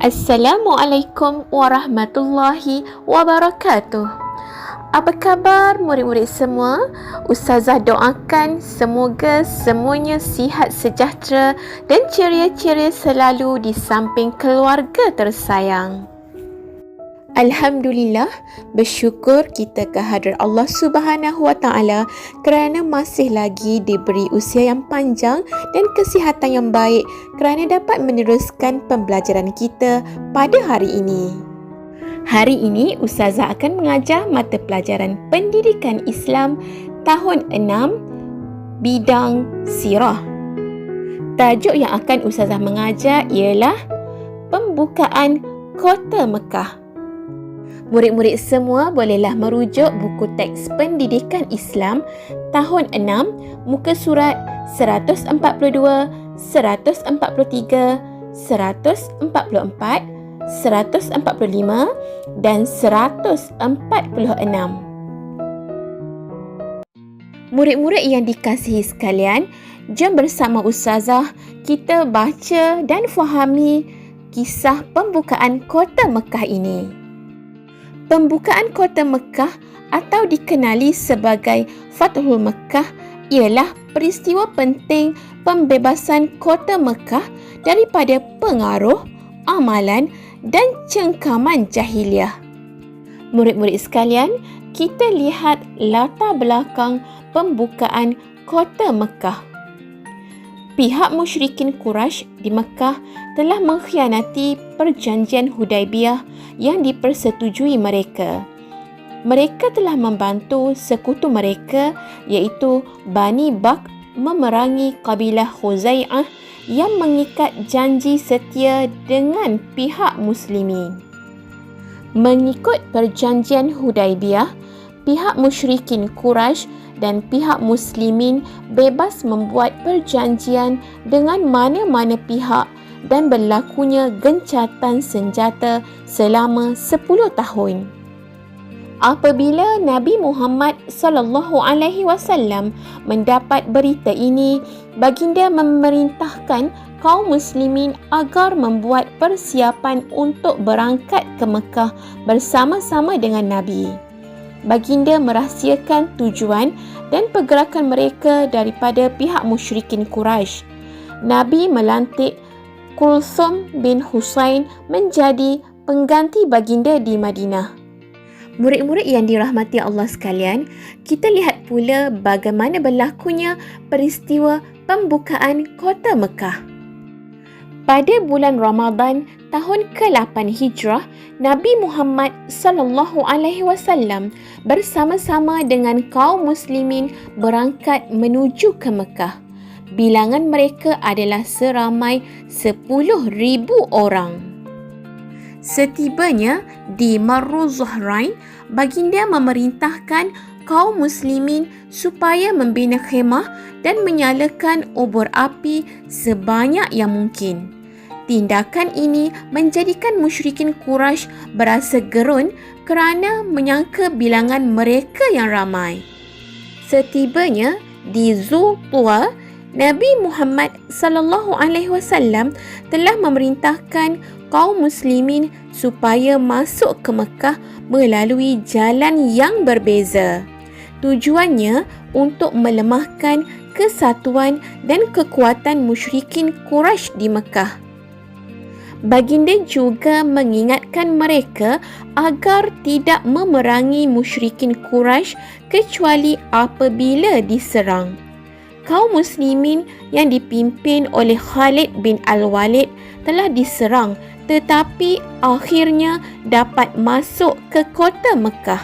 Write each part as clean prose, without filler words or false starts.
Assalamualaikum warahmatullahi wabarakatuh. Apa khabar murid-murid semua? Ustazah doakan semoga semuanya sihat sejahtera dan ceria-ceria selalu di samping keluarga tersayang. Alhamdulillah, bersyukur kita kehadrat Allah Subhanahu Wa Taala kerana masih lagi diberi usia yang panjang dan kesihatan yang baik kerana dapat meneruskan pembelajaran kita pada hari ini. Hari ini Ustazah akan mengajar mata pelajaran Pendidikan Islam tahun 6 bidang sirah. Tajuk yang akan Ustazah mengajar ialah Pembukaan Kota Mekah. Murid-murid semua bolehlah merujuk buku teks Pendidikan Islam tahun 6, muka surat 142, 143, 144, 145 dan 146. Murid-murid yang dikasihi sekalian, jom bersama Ustazah kita baca dan fahami kisah pembukaan Kota Mekah ini. Pembukaan Kota Mekah atau dikenali sebagai Fathul Mekah ialah peristiwa penting pembebasan Kota Mekah daripada pengaruh, amalan dan cengkaman jahiliah. Murid-murid sekalian, kita lihat latar belakang pembukaan Kota Mekah. Pihak musyrikin Quraisy di Mekah telah mengkhianati perjanjian Hudaibiyah yang dipersetujui mereka. Mereka telah membantu sekutu mereka iaitu Bani Bakr memerangi kabilah Khuzai'ah yang mengikat janji setia dengan pihak muslimin. Mengikut perjanjian Hudaibiyah, pihak musyrikin Quraisy dan pihak muslimin bebas membuat perjanjian dengan mana-mana pihak dan berlakunya gencatan senjata selama 10 tahun. Apabila Nabi Muhammad SAW mendapat berita ini, baginda memerintahkan kaum muslimin agar membuat persiapan untuk berangkat ke Mekah bersama-sama dengan Nabi. Baginda merahsiakan tujuan dan pergerakan mereka daripada pihak musyrikin Quraisy. Nabi melantik Kulthum bin Husain menjadi pengganti baginda di Madinah. Murid-murid yang dirahmati Allah sekalian, kita lihat pula bagaimana berlakunya peristiwa pembukaan Kota Mekah. Pada bulan Ramadan tahun ke-8 Hijrah, Nabi Muhammad SAW bersama-sama dengan kaum muslimin berangkat menuju ke Mekah. Bilangan mereka adalah seramai 10,000 orang. Setibanya di Marru Zuhrain, baginda memerintahkan kaum muslimin supaya membina khemah dan menyalakan obor api sebanyak yang mungkin. Tindakan ini menjadikan musyrikin Quraisy berasa gerun kerana menyangka bilangan mereka yang ramai. Setibanya di Zultuwa, Nabi Muhammad SAW telah memerintahkan kaum muslimin supaya masuk ke Mekah melalui jalan yang berbeza. Tujuannya untuk melemahkan kesatuan dan kekuatan musyrikin Quraisy di Mekah. Baginda juga mengingatkan mereka agar tidak memerangi musyrikin Quraisy kecuali apabila diserang. Kaum muslimin yang dipimpin oleh Khalid bin Al-Walid telah diserang tetapi akhirnya dapat masuk ke Kota Mekah.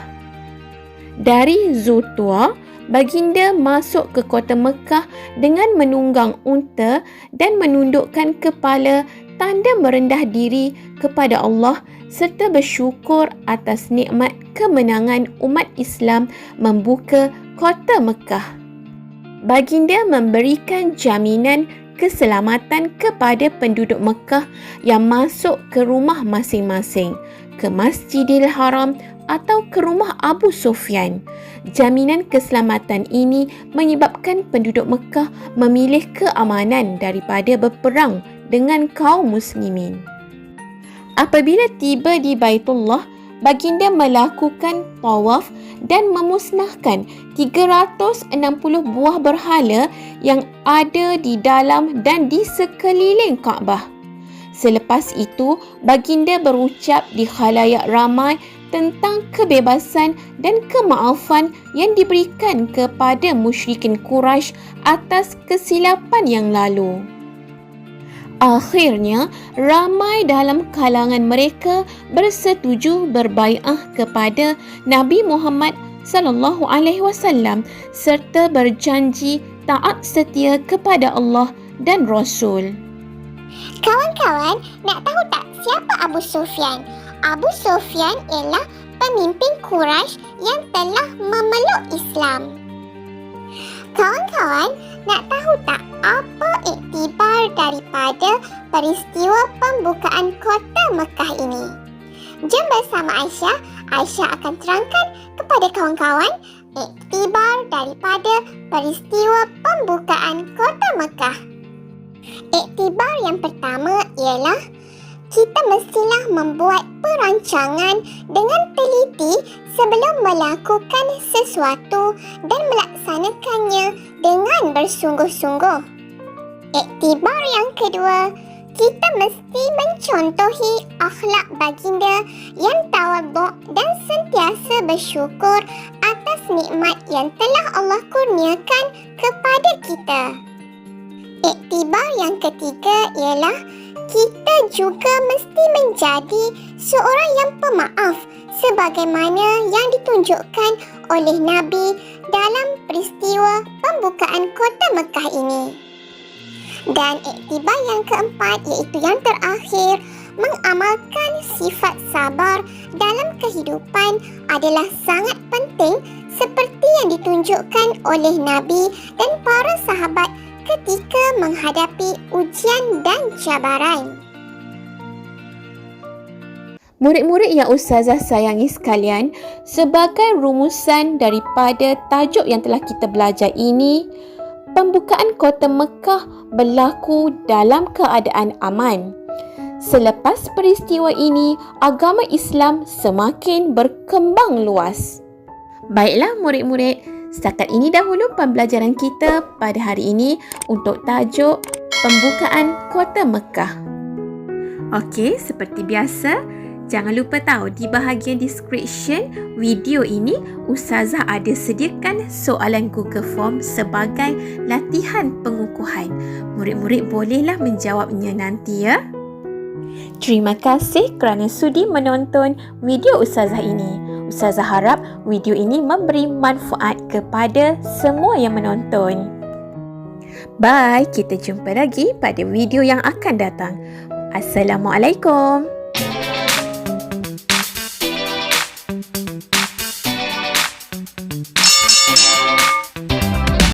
Dari Zultuwa, baginda masuk ke Kota Mekah dengan menunggang unta dan menundukkan kepala tanda merendah diri kepada Allah serta bersyukur atas nikmat kemenangan umat Islam membuka Kota Mekah. Baginda memberikan jaminan keselamatan kepada penduduk Mekah yang masuk ke rumah masing-masing, ke Masjidil Haram atau ke rumah Abu Sufyan. Jaminan keselamatan ini menyebabkan penduduk Mekah memilih keamanan daripada berperang dengan kaum muslimin. Apabila tiba di Baitullah, baginda melakukan tawaf dan memusnahkan 360 buah berhala yang ada di dalam dan di sekeliling Kaabah. Selepas itu, baginda berucap di khalayak ramai tentang kebebasan dan kemaafan yang diberikan kepada musyrikin Quraisy atas kesilapan yang lalu. Akhirnya, ramai dalam kalangan mereka bersetuju berbaiat kepada Nabi Muhammad sallallahu alaihi wasallam serta berjanji taat setia kepada Allah dan Rasul. Kawan-kawan, nak tahu tak siapa Abu Sufyan? Abu Sufyan ialah pemimpin Quraisy yang telah memeluk Islam. Kawan-kawan, nak tahu tak apa iktibar daripada peristiwa pembukaan kota Mekah ini? Jom bersama Aisyah. Aisyah akan terangkan kepada kawan-kawan iktibar daripada peristiwa pembukaan kota Mekah. Iktibar yang pertama ialah kita mestilah membuat perancangan dengan teliti sebelum melakukan sesuatu dan melaksanakannya dengan bersungguh-sungguh. Iktibar yang kedua, kita mesti mencontohi akhlak baginda yang tawaduk dan sentiasa bersyukur atas nikmat yang telah Allah kurniakan kepada kita. Iktibar yang ketiga ialah kita juga mesti menjadi seorang yang pemaaf sebagaimana yang ditunjukkan oleh Nabi dalam peristiwa pembukaan kota Mekah ini. Dan iktibar yang keempat, iaitu yang terakhir, mengamalkan sifat sabar dalam kehidupan adalah sangat penting seperti yang ditunjukkan oleh Nabi dan para sahabat ketika menghadapi ujian dan cabaran. Murid-murid yang Ustazah sayangi sekalian, sebagai rumusan daripada tajuk yang telah kita belajar ini, pembukaan kota Mekah berlaku dalam keadaan aman. Selepas peristiwa ini, agama Islam semakin berkembang luas. Baiklah murid-murid, setakat ini dahulu pembelajaran kita pada hari ini untuk tajuk pembukaan kota Mekah. Okey, seperti biasa, jangan lupa tahu di bahagian description video ini Ustazah ada sediakan soalan Google Form sebagai latihan pengukuhan. Murid-murid bolehlah menjawabnya nanti ya. Terima kasih kerana sudi menonton video Ustazah ini. Ustazah harap video ini memberi manfaat kepada semua yang menonton. Bye, kita jumpa lagi pada video yang akan datang. Assalamualaikum.